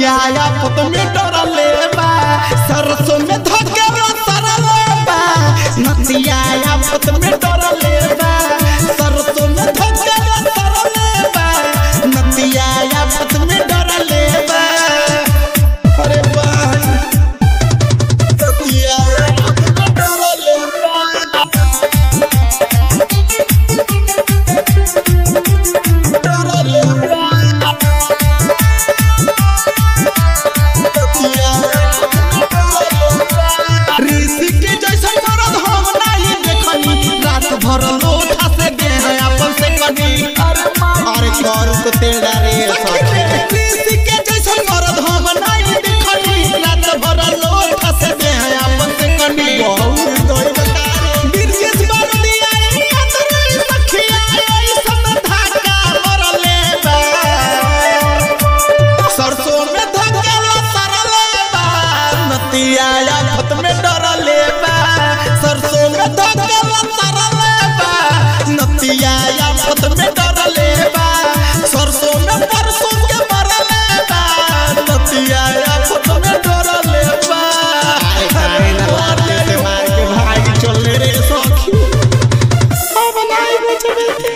नतिया आफत में डरले बा सरसों में धके सरले बा नतिया आफत में डरले बा सरसों में धके सरले बा नतिया आफत में डरले बा। अरे भाई नतिया आफत में डरले बा तो तेरा रे किसी के जैसा मर्द हम नहीं देखनी रात भर लोट से दे है अपन से कनी बहुत दोई बता बिरजेश बार दिया अंदर सखिया सब धाका मरले बा सरसों में धके सरले बा नतिया आफत में डरले बा सरसों में धके सरले बा नतिया आफत में डरले बा सरसों में परसों के मरले बा नतिया आफत में डरले बा। अरे मारले से मार के भाग चल रे सखी अब नहीं बचबे के।